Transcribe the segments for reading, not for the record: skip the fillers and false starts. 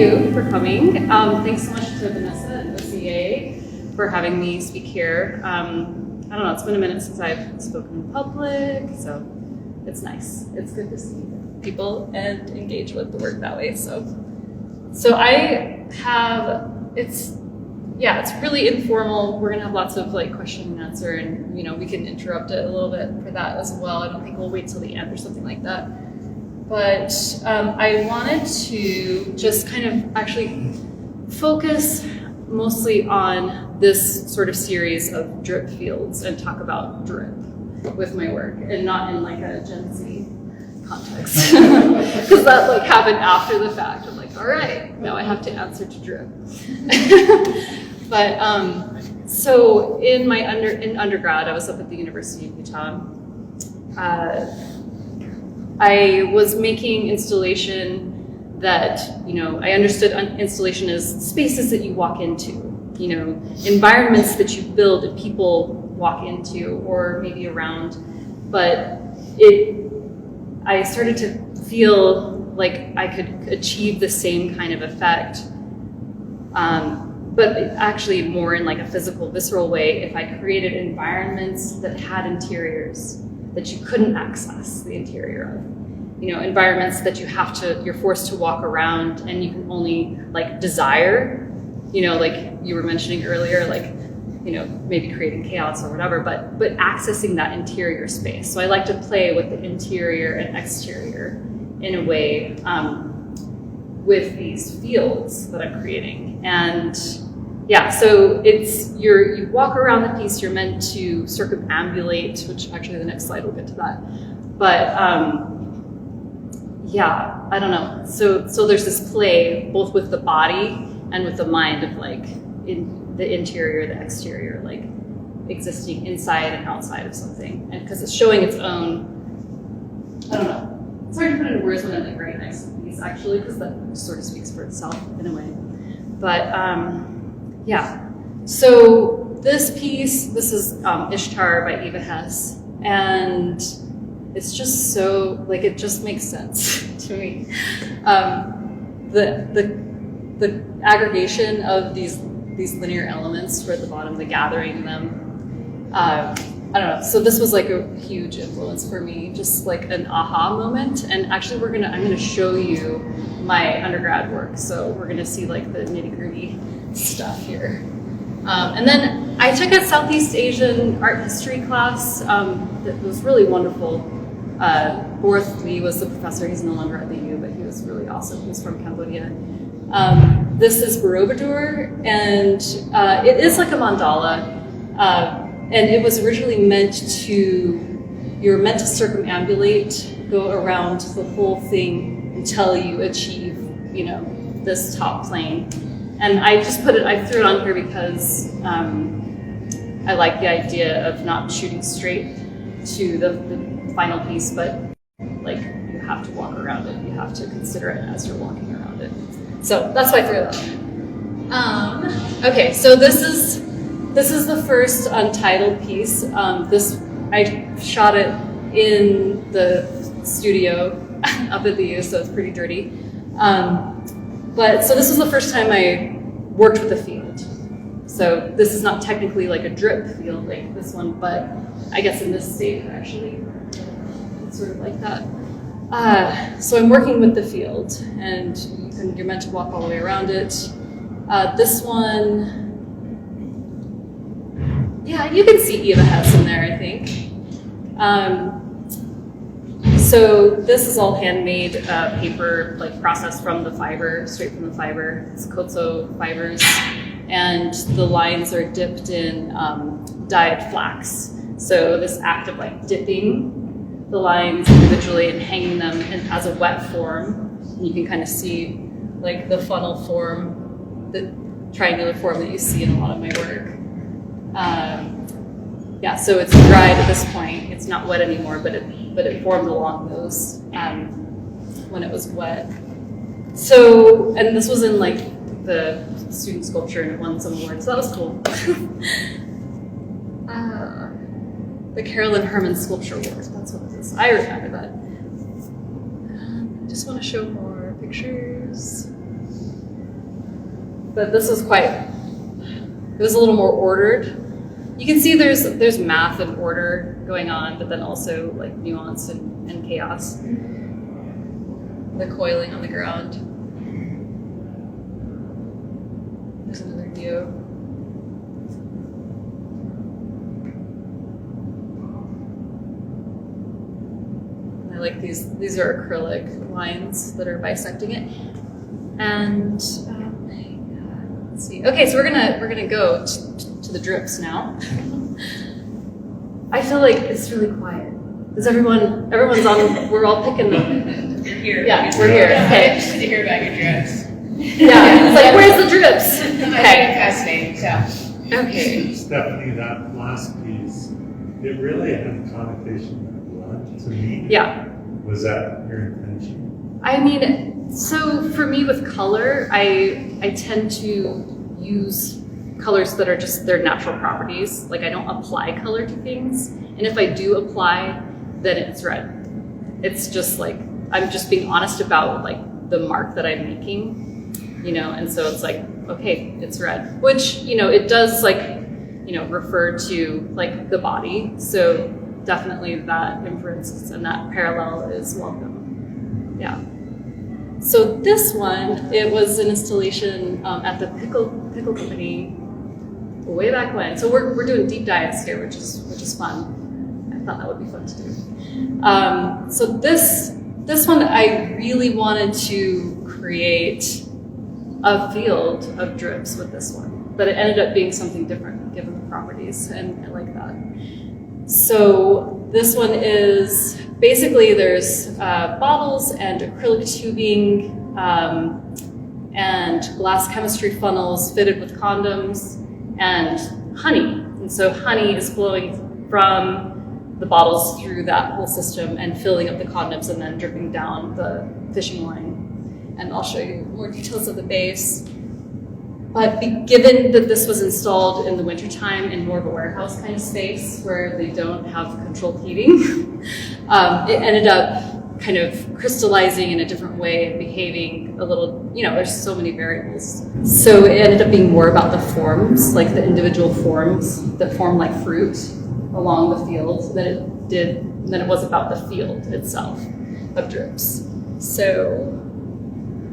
you for coming. Thanks so much to Vanessa and OCA for having me speak here. I don't know, it's been a minute since I've spoken in public, so it's nice. It's good to see people and engage with the work that way. So I have, it's really informal. We're gonna have lots of like question and answer, and we can interrupt it a little bit for that as well. I don't think we'll wait till the end or something like that. But I wanted to just kind of actually focus mostly on this sort of series of drip fields and talk about drip with my work, and not in like a Gen Z context, because that like happened after the fact. I'm like, all right, now I have to answer to drip. But so in my undergrad, I was up at the University of Utah. I was making installation that, I understood installation as spaces that you walk into, environments that you build and people walk into or maybe around. But I started to feel like I could achieve the same kind of effect, but actually more in like a physical, visceral way if I created environments that had interiors that you couldn't access the interior of. Environments that you're forced to walk around and you can only like desire, like you were mentioning earlier, like, maybe creating chaos or whatever, but accessing that interior space. So I like to play with the interior and exterior in a way with these fields that I'm creating. And yeah, so you walk around the piece, you're meant to circumambulate, which actually the next slide will get to that. But yeah, I don't know. So there's this play both with the body and with the mind of like in the interior, the exterior, like existing inside and outside of something. And because it's showing its own, I don't know. It's hard to put into words when I'm like right next to the piece actually, because that sort of speaks for itself in a way. But yeah, so this piece, this is Ishtar by Eva Hess, and it's just so, like, it just makes sense to me. The aggregation of these linear elements for at the bottom, the gathering them, I don't know. So this was like a huge influence for me, just like an aha moment. And actually I'm gonna show you my undergrad work. So we're gonna see like the nitty-gritty stuff here. And then I took a Southeast Asian art history class that was really wonderful. Borth Lee was the professor. He's no longer at the U, but he was really awesome. He was from Cambodia. This is Borobudur, and it is like a mandala. And it was originally you're meant to circumambulate, go around the whole thing until you achieve, this top plane. And I threw it on here because I like the idea of not shooting straight to the final piece, but like you have to walk around it. You have to consider it as you're walking around it. So that's why I threw it on. Okay, so this is the first untitled piece. I shot it in the studio up at the U, so it's pretty dirty. But so this was the first time I worked with a field. So this is not technically like a drip field like this one, but I guess in this state actually it's sort of like that. So I'm working with the field, and you're meant to walk all the way around it. This one, yeah, you can see Eva Hess in there, I think. So this is all handmade paper, like processed from the fiber, straight from the fiber. It's Kotso fibers, and the lines are dipped in dyed flax. So this act of like dipping the lines individually and hanging them as a wet form, and you can kind of see like the funnel form, the triangular form that you see in a lot of my work. Yeah, so it's dried at this point. It's not wet anymore, but it formed along those when it was wet. So, and this was in like the student sculpture, and it won some awards. So that was cool. The Carolyn Herman Sculpture Award. That's what it is. I remember that. I just want to show more pictures. but this was it was a little more ordered. You can see there's math and order going on, but then also like nuance and chaos. The coiling on the ground. There's another view. I like these are acrylic lines that are bisecting it. And let's see. Okay, so we're gonna go to the drips now. I feel like it's really quiet. Is everyone's on? We're all picking them. You're here. Yeah, we're here. Okay. I'm interested to hear about your drips. Yeah, it's like, where's the drips? I find it fascinating. So. Okay. Stephanie, that last piece, it really had a connotation of blood to me. Yeah. Was that your intention? I mean, so for me with color, I tend to use colors that are just their natural properties. Like I don't apply color to things. And if I do apply, then it's red. It's just like, I'm just being honest about like the mark that I'm making, you know? And so it's like, okay, it's red, which, you know, it does like, you know, refer to like the body. So definitely that inference and that parallel is welcome. Yeah. So this one, it was an installation at the Pickle Company way back when. So we're doing deep dives here, which is fun. I thought that would be fun to do. So this one, I really wanted to create a field of drips with this one, but it ended up being something different given the properties, and I like that. So this one is basically there's bottles and acrylic tubing and glass chemistry funnels fitted with condoms and honey. And so honey is flowing from the bottles through that whole system and filling up the condoms and then dripping down the fishing line. And I'll show you more details of the base. But given that this was installed in the wintertime in more of a warehouse kind of space where they don't have controlled heating, it ended up kind of crystallizing in a different way and behaving a little, you know, there's so many variables. So it ended up being more about the forms, like the individual forms that form like fruit along the field than it was about the field itself of drips. So,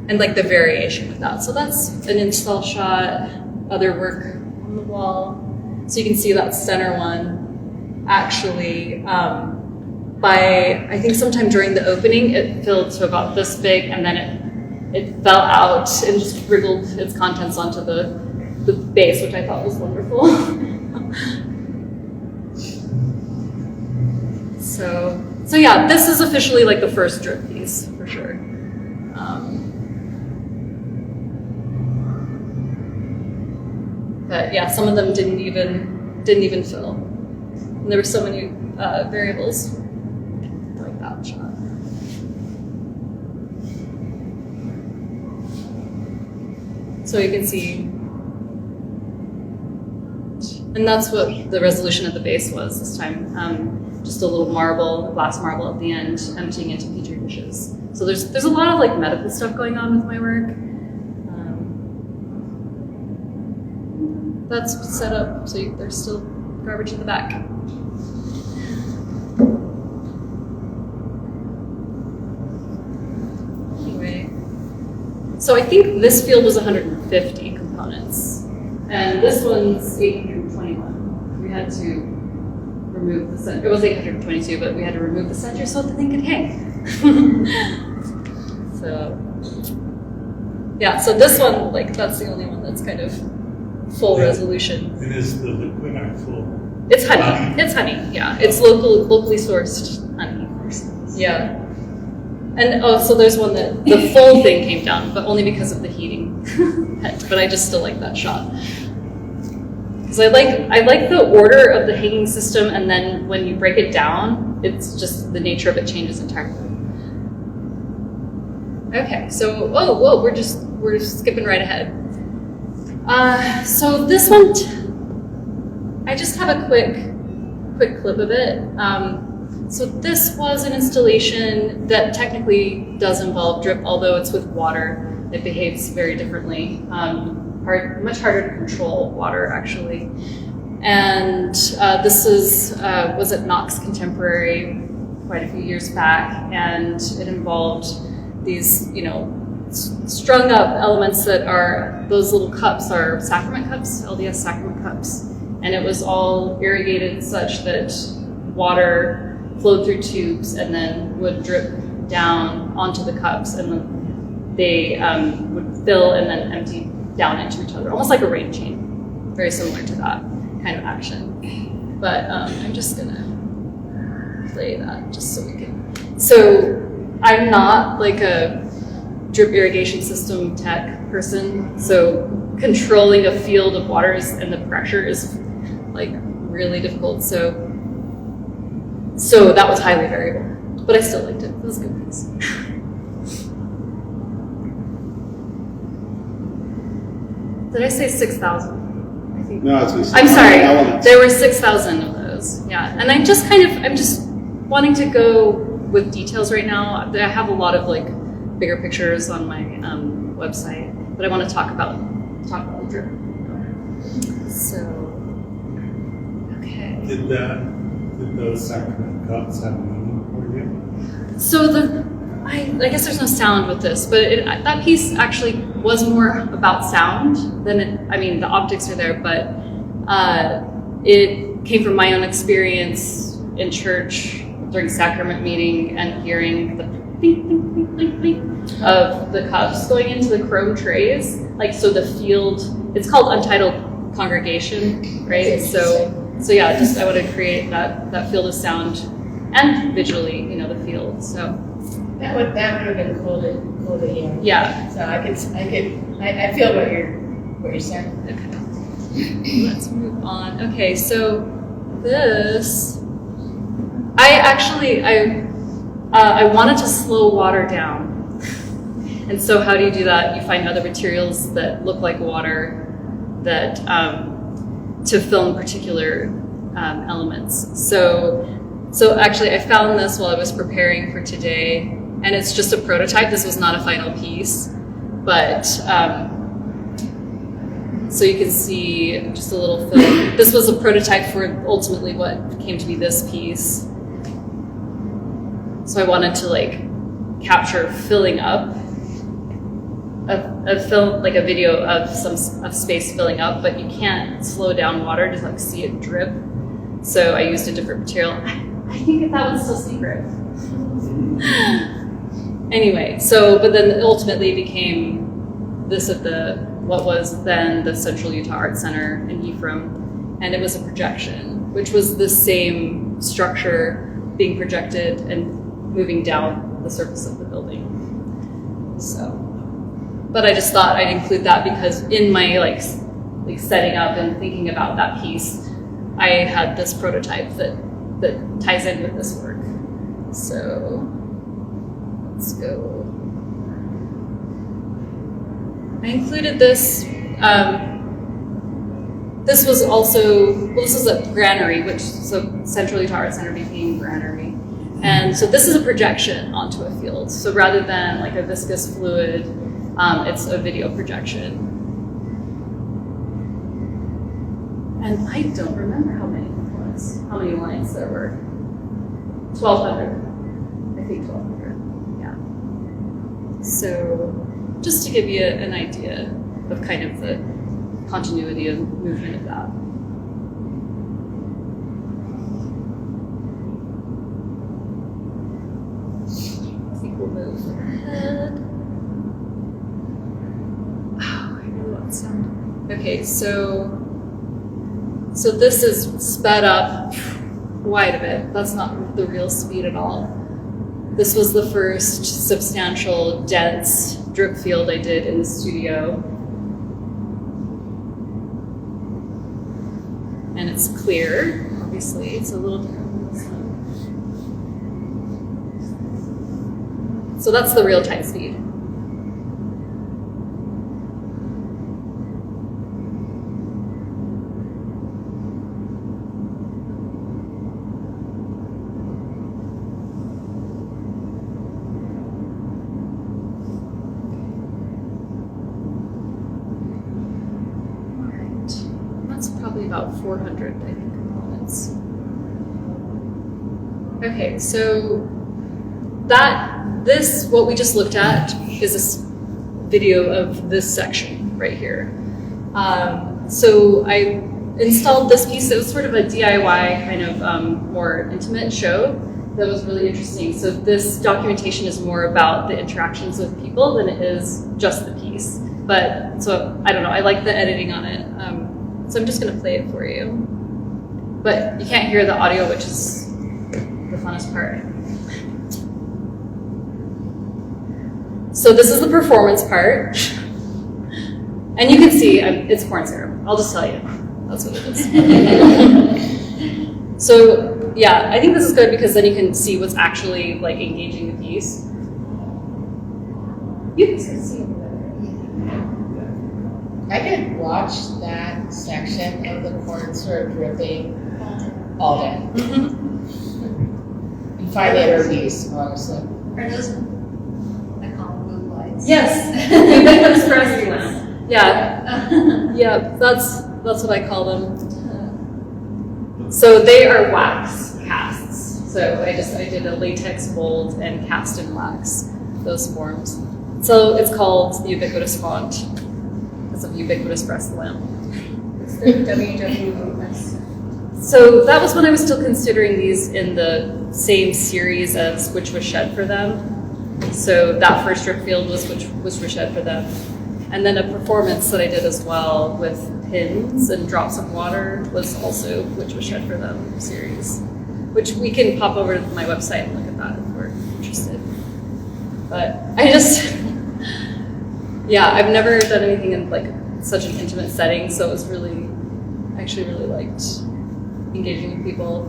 and like the variation with that. So that's an install shot, other work on the wall. So you can see that center one actually, by, I think sometime during the opening, it filled to about this big and then it fell out and just wriggled its contents onto the base, which I thought was wonderful. So yeah, this is officially like the first drip piece for sure. But yeah, some of them didn't even fill. And there were so many variables like that shot. So you can see, and that's what the resolution at the base was this time. Just a little marble, glass marble at the end, emptying into petri dishes. So there's a lot of like medical stuff going on with my work. That's set up, so there's still garbage in the back. Anyway, so I think this field was 150 components, and this one's 821. We had to remove the center. It was 822, but we had to remove the center so the thing could hang. So, yeah, so this one, like, that's the only one that's kind of full resolution. And is the liquid actual? It's honey. It's honey, yeah. It's locally sourced honey. Yeah. And oh, so there's one that the full thing came down, but only because of the heating. But I just still like that shot. Because I like the order of the hanging system, and then when you break it down, it's just the nature of it changes entirely. Okay, so whoa, we're skipping right ahead. So this one, I just have a quick clip of it. So this was an installation that technically does involve drip, although it's with water. It behaves very differently. much harder to control water actually. And this was at Knox Contemporary quite a few years back, and it involved these, strung up elements that are, those little cups are sacrament cups, LDS sacrament cups. And it was all irrigated such that water flowed through tubes and then would drip down onto the cups, and then they would fill and then empty down into each other, almost like a rain chain, very similar to that kind of action. But I'm just gonna play that just so we can. So I'm not like a drip irrigation system tech person, so controlling a field of waters and the pressure is like really difficult. So that was highly variable, but I still liked it. It was a good piece. Did I say 6,000? I think. No, it's I'm sorry. Elements. There were 6,000 of those. Yeah, and I'm just wanting to go with details right now. I have a lot of like bigger pictures on my website, but I want to talk about the drip. So, okay. Did those sacrament cups have meaning for you? So I guess there's no sound with this, but that piece actually was more about sound than the optics are there, but it came from my own experience in church during sacrament meeting and hearing the blink, blink, blink, blink, blink of the cups going into the chrome trays. Like, so the field, it's called Untitled Congregation, right? So yeah, I want to create that field of sound and visually, the field. So That would have been cool to hear. yeah. So I feel what you're saying. Okay. Let's move on. Okay, so this, I wanted to slow water down. And so how do you do that? You find other materials that look like water that to film particular elements. So actually I found this while I was preparing for today, and it's just a prototype. This was not a final piece, but so you can see just a little film. This was a prototype for ultimately what came to be this piece. So I wanted to like capture filling up a film, like a video of space filling up, but you can't slow down water to like see it drip. So I used a different material. I think that one's still secret. Anyway, but then ultimately became this at what was then the Central Utah Art Center in Ephraim, and it was a projection, which was the same structure being projected and moving down the surface of the building. So, but I just thought I'd include that because in my like setting up and thinking about that piece, I had this prototype that ties in with this work. So let's go. I included this. This was this is a granary, so Central Utah Art Center became granary. And so this is a projection onto a field. So rather than like a viscous fluid, it's a video projection. And I don't remember how many lines there were. 1,200. I think 1,200. Yeah. So just to give you an idea of kind of the continuity and movement of that. I think we'll move ahead. Oh, I really want sound. Okay, so this is sped up quite a bit. That's not the real speed at all. This was the first substantial, dense drip field I did in the studio. And it's clear, obviously. It's a little different from this one. So that's the real-time speed. about 400, I think, components. Okay, so what we just looked at is this video of this section right here. So I installed this piece. It was sort of a DIY kind of more intimate show that was really interesting. So this documentation is more about the interactions with people than it is just the piece. But so I don't know, I like the editing on it. So I'm just gonna play it for you. But you can't hear the audio, which is the funnest part. So this is the performance part. And you can see it's corn syrup. I'll just tell you. That's what it is. So yeah, I think this is good because then you can see what's actually like engaging the piece. You can see it better. I could watch that section of the corn syrup dripping all day. And find the other piece, honestly. Are those, I call them blue lights? Yes, ubiquitous press lamp. Yeah, yeah, that's what I call them. So they are wax casts. So I did a latex mold and cast in wax those forms. So it's called the ubiquitous font because of ubiquitous breast lamp. It's the WWS. So that was when I was still considering these in the same series as Which Was Shed for Them. So that first drip field was Which Was Shed for Them. And then a performance that I did as well with pins and drops of water was also Which Was Shed for Them series, which we can pop over to my website and look at that if we're interested. But I just, yeah, I've never done anything in like such an intimate setting, so it was really, I actually really liked engaging with people.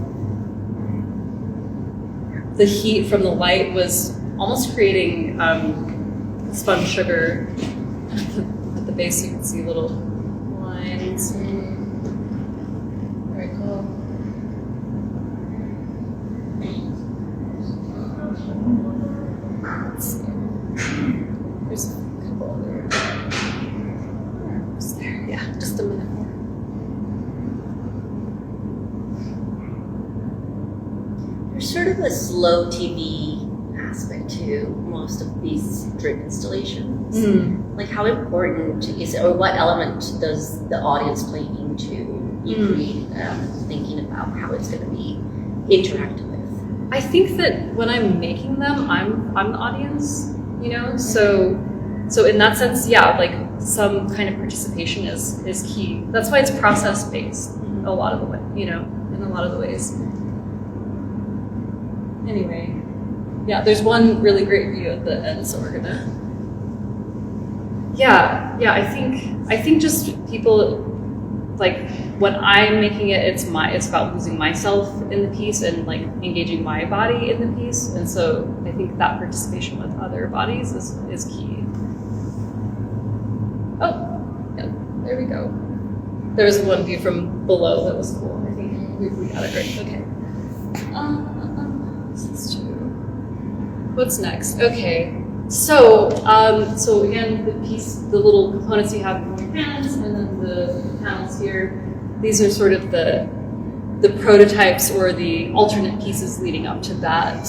The heat from the light was almost creating spun sugar. At the base, you can see little lines. Very cool. Let's see. There's a couple other. Almost there. Yeah, just a minute more. There's sort of a slow TV aspect to most of these drip installations. Like how important is it, or what element does the audience play into you thinking about how it's going to be interacted with? I think that when I'm making them, I'm the audience, you know. So in that sense, yeah, like some kind of participation is key. That's why it's process based a lot of the way, you know, in a lot of the ways. Anyway, yeah, there's one really great view at the end, so we're gonna. Yeah, I think just people, like when I'm making it, it's about losing myself in the piece and like engaging my body in the piece, and so I think that participation with other bodies is key. Oh, yeah, there we go. There was one view from below that was cool. I think we got it right. Okay. Let's do. What's next? Okay. So again, the little components you have in your hands, and then the panels here. These are sort of the prototypes or the alternate pieces leading up to that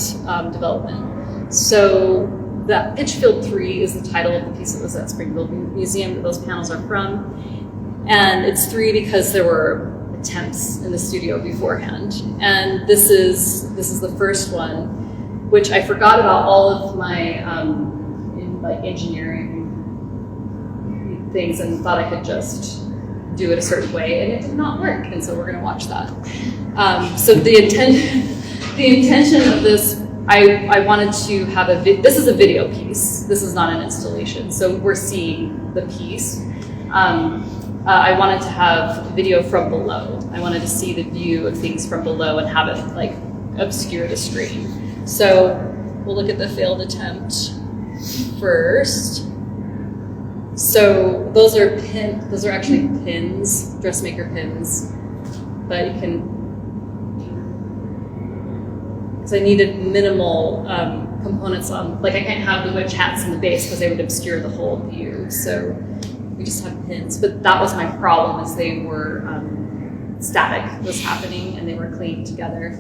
development. So that Pitchfield 3 is the title of the piece that was at Springfield Museum that those panels are from, and it's 3 because there were attempts in the studio beforehand, and this is the first one, which I forgot about all of my engineering things and thought I could just do it a certain way, and it did not work, and so we're going to watch that. So the intention of this, I wanted to have this is a video piece. This is not an installation, so we're seeing the piece. I wanted to have video from below. I wanted to see the view of things from below and have it like obscure the screen. So we'll look at the failed attempt first. So those are actually pins, dressmaker pins, but you can, because I needed minimal components on, like I can't have the witch hats in the base because they would obscure the whole view. So we just have pins, but that was my problem, is they were static was happening and they were cleaned together.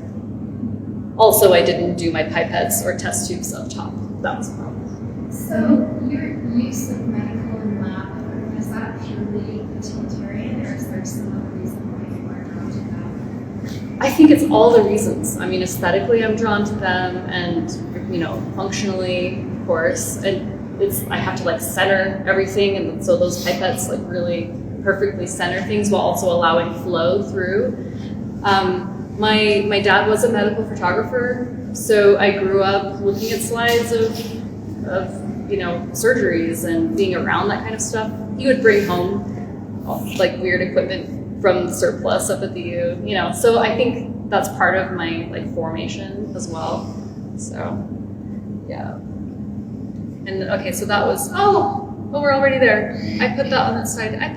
Also, I didn't do my pipettes or test tubes up top. That was a problem. So your use of medical and lab equipment, is that purely utilitarian, or is there some other reason why you are drawn to that? I think it's all the reasons. I mean, aesthetically, I'm drawn to them, and functionally, of course. And I have to like center everything, and so those pipettes like really perfectly center things while also allowing flow through. My dad was a medical photographer, so I grew up looking at slides of surgeries and being around that kind of stuff. He would bring home like weird equipment from the surplus up at the U, so I think that's part of my like formation as well. So yeah. And okay, so that was we're already there. I put that on that side. I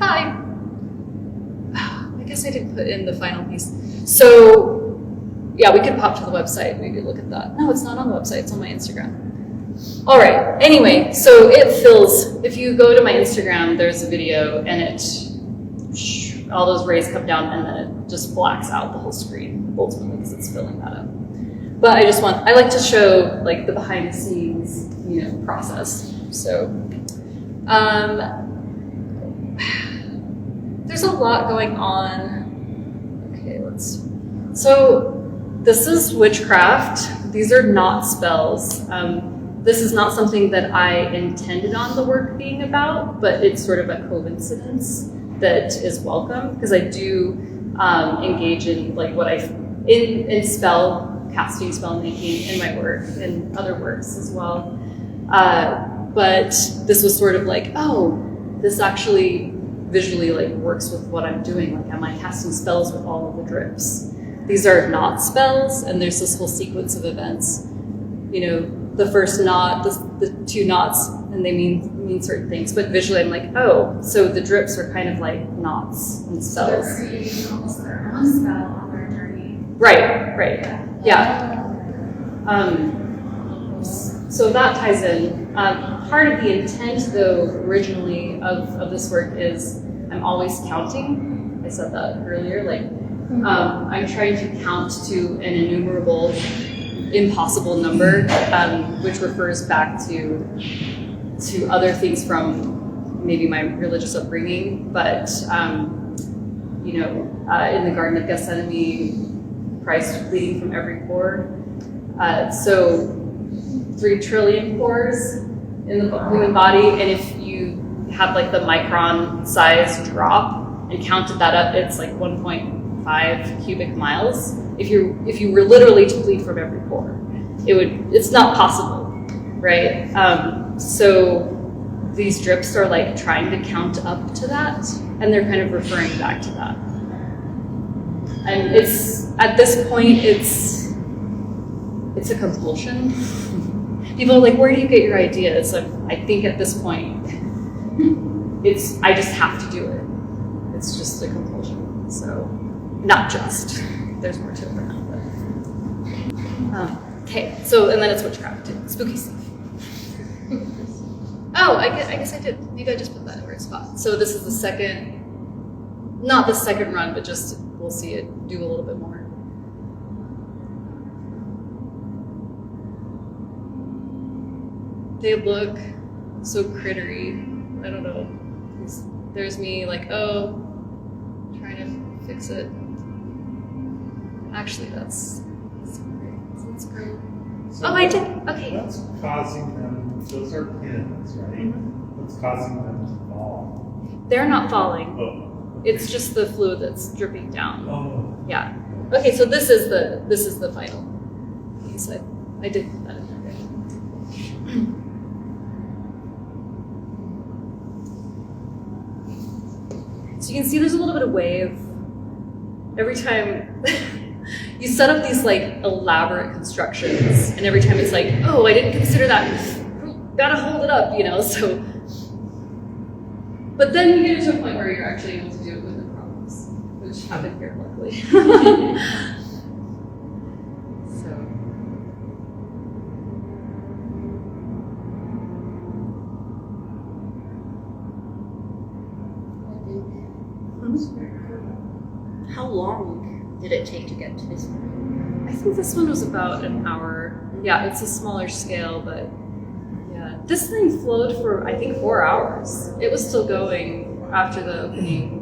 guess I didn't put in the final piece. So yeah, we could pop to the website. We could look at that. No, it's not on the website. It's on my Instagram. All right. Anyway, so it fills. If you go to my Instagram, there's a video, and all those rays come down, and then it just blacks out the whole screen ultimately because it's filling that up. But I like to show like the behind the scenes, process. So, there's a lot going on. Okay, so this is witchcraft. These are not spells. This is not something that I intended on the work being about, but it's sort of a coincidence that is welcome, because I do engage in like in spell casting, spell making in my work and other works as well. But this was sort of like, this actually visually like works with what I'm doing. Like, am I casting spells with all of the drips? These are not spells, and there's this whole sequence of events. The first knot, the two knots, and they mean certain things. But visually, I'm like, so the drips are kind of like knots and So they're spells. creating almost their own spell on their journey. Right. Yeah. So that ties in. Part of the intent, though, originally of this work is I'm always counting. I said that earlier. Like, I'm trying to count to an innumerable, impossible number, which refers back to other things from maybe my religious upbringing. But in the Garden of Gethsemane, Christ bleeding from every pore. So 3 trillion pores in the human body, and if you have like the micron size drop and counted that up, it's like 1.5 cubic miles. If you were literally to bleed from every pore, it's not possible, right? So these drips are like trying to count up to that, and they're kind of referring back to that. And it's at this point, it's a compulsion. People are like, where do you get your ideas? I think at this point, I just have to do it. It's just a compulsion. So, not just. There's more to it than that. Okay, so, and then it's witchcraft too. Spooky stuff. I guess I did. Maybe I just put that in the right spot. So this is the second, not the second run, but just, we'll see it do a little bit more. They look so crittery. I don't know. There's me like, trying to fix it. Actually, that's great. That's great. So I did. Okay. What's causing them? Those are pins, right? Mm-hmm. What's causing them to fall? They're not falling. Oh. It's just the fluid that's dripping down. Oh. Yeah. Okay, so this is the final piece. I did put that in there. So you can see there's a little bit of wave. Every time you set up these like elaborate constructions, and every time it's like, I didn't consider that. Gotta hold it up, so. But then you get to a point where you're actually able to do it with no problems, which happened here, luckily. So. How long did it take to get to this one? I think this one was about an hour. Yeah, it's a smaller scale, but yeah. This thing flowed for, I think, 4 hours. It was still going after the opening.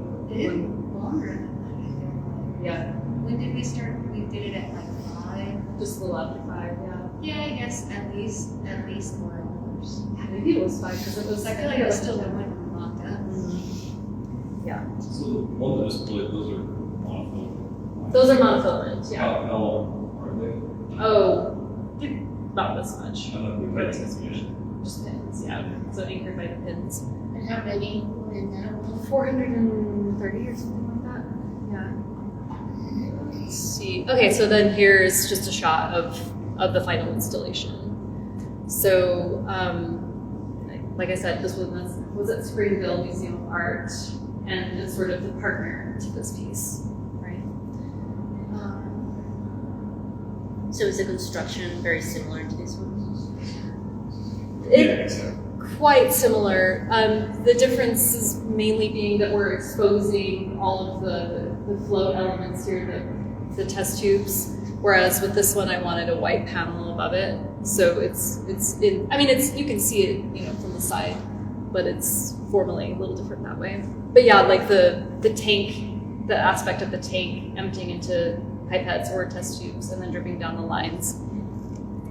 Longer than that. Yeah, When did we start? We did it at like 5. just a little after 5, yeah. Yeah, I guess at least 4 hours. Maybe it was 5 because it was, I feel like it was still when locked up. So the one that is split, those are monofilament. Those are monofilament, yeah. How long are they? Oh, not this much. I don't know if that's Just pins, yeah. So anchored by the pins. And how many were in that one? 430 or something like that. Yeah. Let's see. Okay, so then here's just a shot of the final installation. So, like I said, this was at Springville Museum of Art, and it's sort of the partner to this piece, right? So is the construction very similar to this one? Quite similar. The difference is mainly being that we're exposing all of the float elements here, the test tubes. Whereas with this one, I wanted a white panel above it, so it's in. I mean, you can see it, from the side, but it's formally a little different that way. But yeah, like the tank, the aspect of the tank emptying into pipettes or test tubes and then dripping down the lines,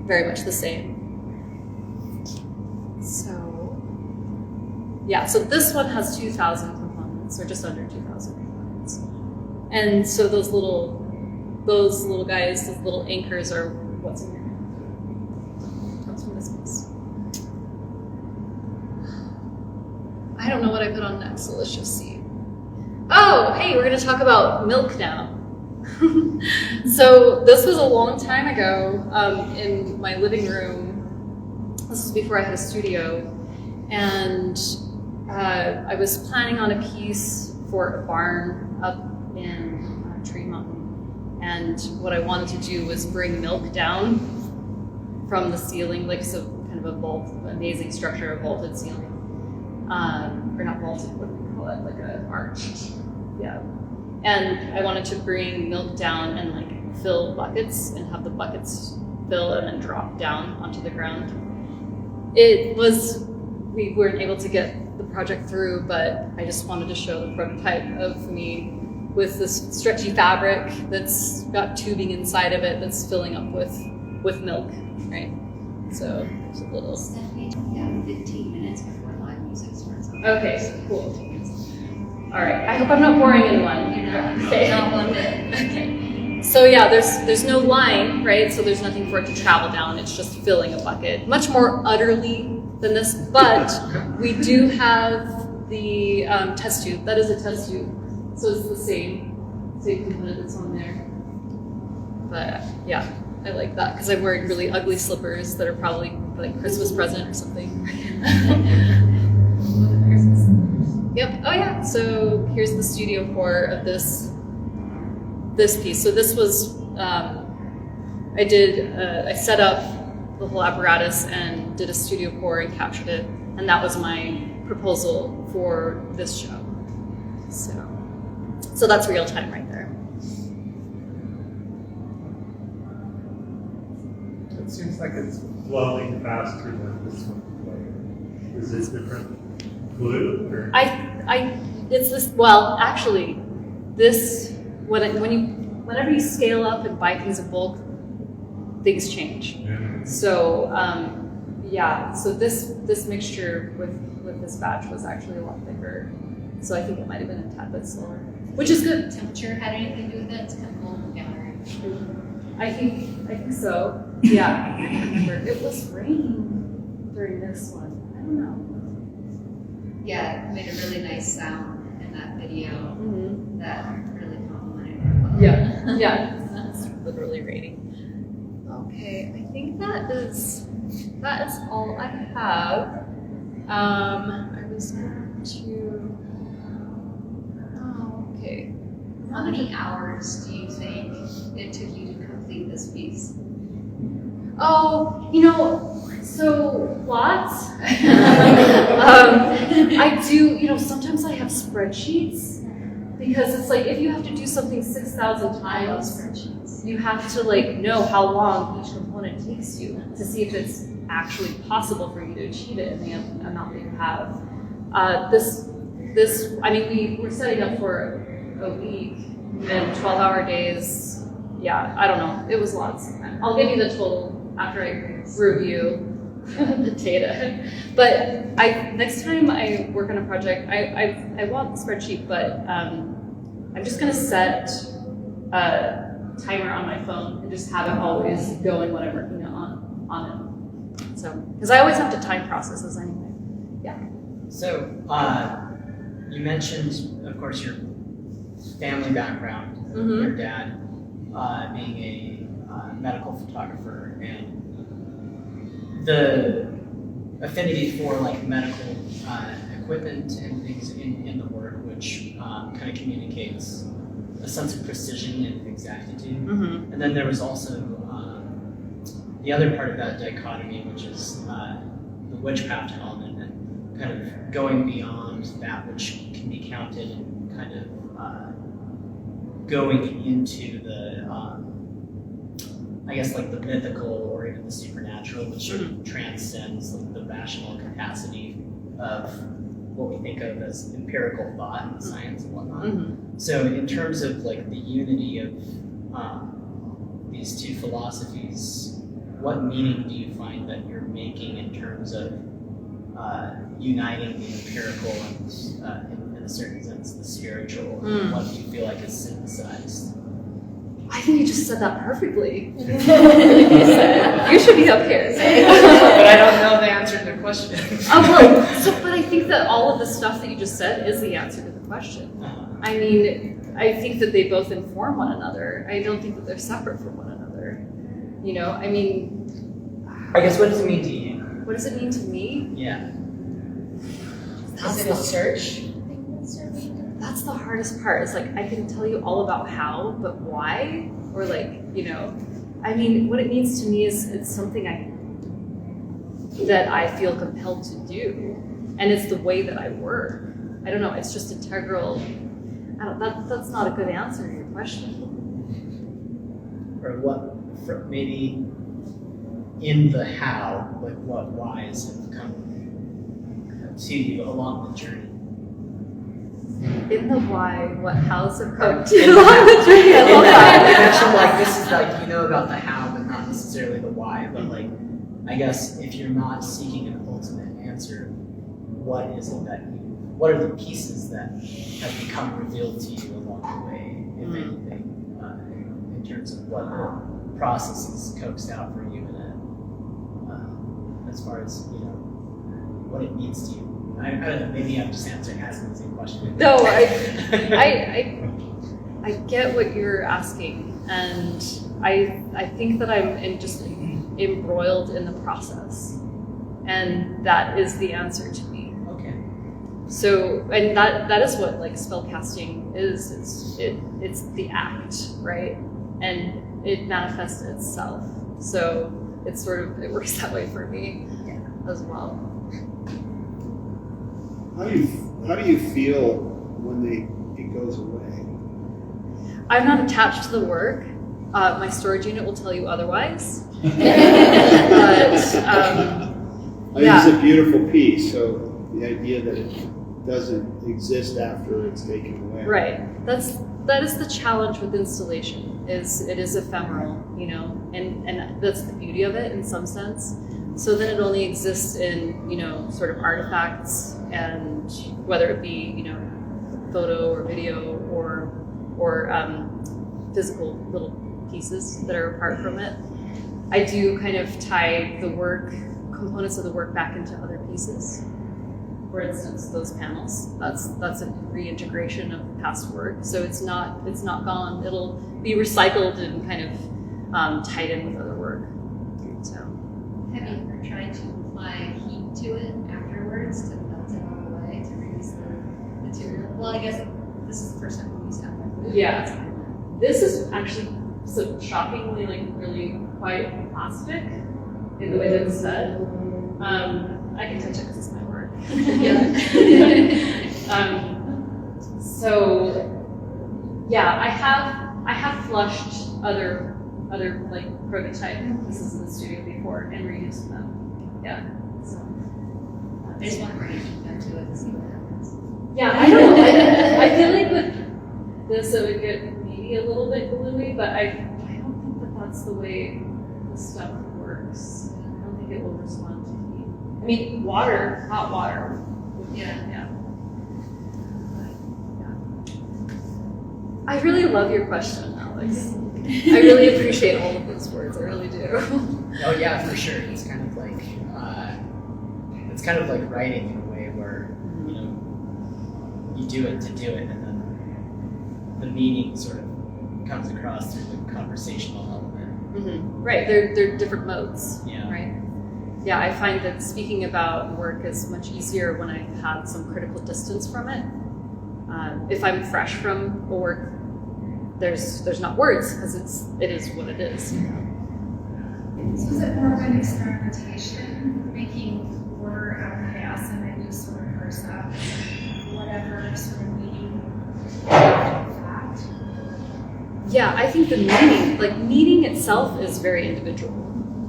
very much the same. So, yeah, so this one has 2,000 components, or just under 2,000 components. And so those little guys, those little anchors are what's in here. Comes from this piece. I don't know what I put on next, so let's just see. Oh, hey, we're gonna talk about milk now. So this was a long time ago in my living room. This was before I had a studio, and I was planning on a piece for a barn up in Tree Mountain, and what I wanted to do was bring milk down from the ceiling, like so kind of a vault, amazing structure, a vaulted ceiling, or not vaulted, what do we call it, like an arched, yeah. And I wanted to bring milk down and like fill buckets and have the buckets fill and then drop down onto the ground. We weren't able to get the project through, but I just wanted to show the prototype of me with this stretchy fabric that's got tubing inside of it that's filling up with milk, right? So it's a little. Stephanie, 15 minutes before live music starts. Okay, cool. All right, I hope I'm not boring anyone. Okay. Not one bit. Okay. So yeah, there's no line, right? So there's nothing for it to travel down. It's just filling a bucket. Much more utterly than this, but we do have the test tube. That is a test tube, so it's the same component that's on there. But yeah, I like that because I'm wearing really ugly slippers that are probably like Christmas present or something. Yep. Oh yeah. So here's the studio pour of this piece. So this was I set up the whole apparatus and did a studio pour and captured it, and that was my proposal for this show. So that's real time right there. It seems like it's flowing faster than this one. Is this different glue or? It's this. Well, actually, this whenever you scale up and buy things in bulk, things change. Yeah. So so this mixture with this batch was actually a lot thicker. So I think it might have been a tad bit slower, which is good. Temperature had anything to do with it? It's kind of cold down, right? I think so. Yeah, I remember it was raining during this one. I don't know. Yeah, it made a really nice sound in that video Mm-hmm. that really complimented our Yeah, it's literally raining. Okay, I think that is all I have. I was going to. Oh, okay. How many hours do you think it took you to complete this piece? Oh, so lots. I do. Sometimes I have spreadsheets Because it's like if you have to do something 6,000 I love times, spreadsheets. you have to like know how long each component takes you to see if it's actually possible for you to achieve it in the amount that you have. I mean, we're setting up for a week and 12-hour days. Yeah, I don't know. It was lots. I'll give you the total after I review the data. But next time I work on a project, I want the spreadsheet, but I'm just gonna set a timer on my phone and just have it always going when I'm working on it. So, because I always have to time processes anyway. So, you mentioned, of course, your family background, Mhm. your dad being a medical photographer, and the affinity for like medical equipment and things in the work, which kind of communicates a sense of precision and exactitude. Mm-hmm. And then there was also the other part of that dichotomy, which is the witchcraft element and kind of going beyond that which can be counted and kind of going into the, I guess, like the mythical or even the supernatural, which sort of transcends like the rational capacity of what we think of as empirical thought and science and whatnot. Mm-hmm. So in terms of like the unity of these two philosophies, what meaning do you find that you're making in terms of uniting the empirical and, in a certain sense, the spiritual? What do you feel like is synthesized? I think you just said that perfectly. You should be up here. But I don't know the answer to the question. But I think that all of the stuff that you just said is the answer to the question. I mean, I think that they both inform one another. I don't think that they're separate from one another. You know, I mean, I guess, what does it mean to you? what does it mean to me? Yeah. Is it a search? That's the hardest part. It's like I can tell you all about how, but why? Or like, you know, I mean, what it means to me is it's something that I feel compelled to do, and it's the way that I work. I don't know. It's just integral. That's not a good answer to your question. Or what, maybe in the how, like what whys have come to you along the journey? In the why, what hows have come to along the journey. I love You that. mentioned like this is like, you know about the how, but not necessarily the why. But like, I guess if you're not seeking an ultimate answer, what is it what are the pieces that have become revealed to you along the way, if anything, in terms of what the process is coaxed out for you in as far as, you know, what it means to you? I don't know, maybe I'm just asking the same question. No, I get what you're asking, and I think that I'm just embroiled in the process, and that is the answer to me. Okay. So, and that is what like spell casting is. It's the act, right? And it manifests itself. So it's it works that way for me as well. How do you feel when it goes away? I'm not attached to the work. My storage unit will tell you otherwise. But I think it's a beautiful piece. So the idea that it doesn't exist after it's taken away. right, that is the challenge with installation. It is ephemeral, you know, and that's the beauty of it in some sense. So then it only exists in, you know, sort of artifacts, and whether it be, you know, photo or video or physical little pieces that are apart from it. I do kind of tie the components of the work back into other pieces. For instance, those panels, that's a reintegration of past work. So it's not gone. It'll be recycled and kind of tied in with other work. So. Have you ever tried to apply heat to it afterwards to melt it all away to reduce the material? Well, I guess this is the first time we used that. Yeah. This is actually so shockingly like really quite plastic in the way that it's said. I can touch it because it's my work. Yeah. So Yeah, I have flushed other like prototype pieces in the studio before and reused them. Yeah. So I just want to bring them to it to see what happens. yeah, I don't know. I feel like with this it would get maybe a little bit gluey, but I don't think that that's the way the stuff works. I don't think it will respond to heat. I mean, water, hot water. Yeah. I really love your question, Alex. I really appreciate all of those words. I really do. Oh yeah, for sure. It's kind of like writing in a way where, you know, you do it to do it, and then the meaning sort of comes across through the conversational element. Mm-hmm. Right. They're different modes. Yeah. Right. Yeah, I find that speaking about work is much easier when I've had some critical distance from it. If I'm fresh from a work, there's not words because it is what it is. So is it more of an experimentation, making order out of chaos, and then you sort of parse out whatever sort of meaning fact? Yeah, I think the meaning itself is very individual.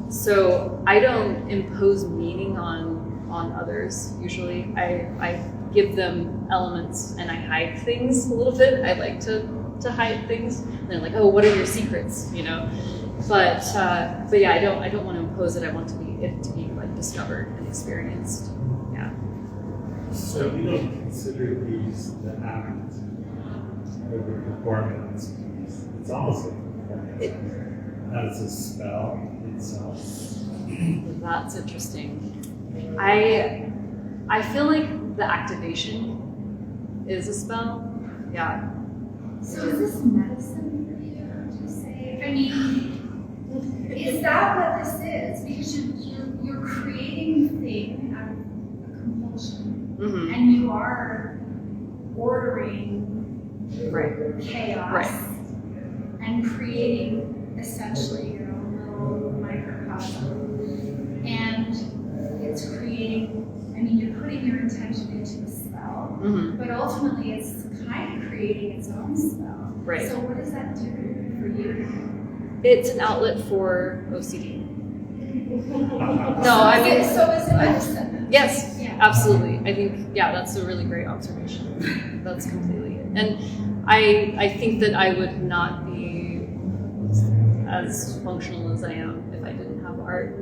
So I don't impose meaning on others usually. I give them elements and I hide things a little bit. I like to hide things. And they're like, oh, what are your secrets? You know. But yeah, I don't want to impose it. I want it to be like discovered and experienced. Yeah. So we don't consider these the act or the performance piece. It's almost like a performance. As a spell itself. That's interesting. I feel like the activation is a spell. Yeah. So is this medicine for you, would you say? I mean, is that what this is? Because you're creating a thing out of a compulsion, Mm-hmm. and you are ordering Right. chaos Right. and creating essentially your own little microcosm. And it's creating, I mean, you're putting your intention into a spell, Mm-hmm. but ultimately it's kind of creating its own spell. Right. So what does that do for you? It's an outlet for OCD. No, I mean, So is it medicine? yes, Yeah. absolutely. I think, yeah, that's a really great observation. That's completely it. And I think that I would not be as functional as I am if I didn't have art.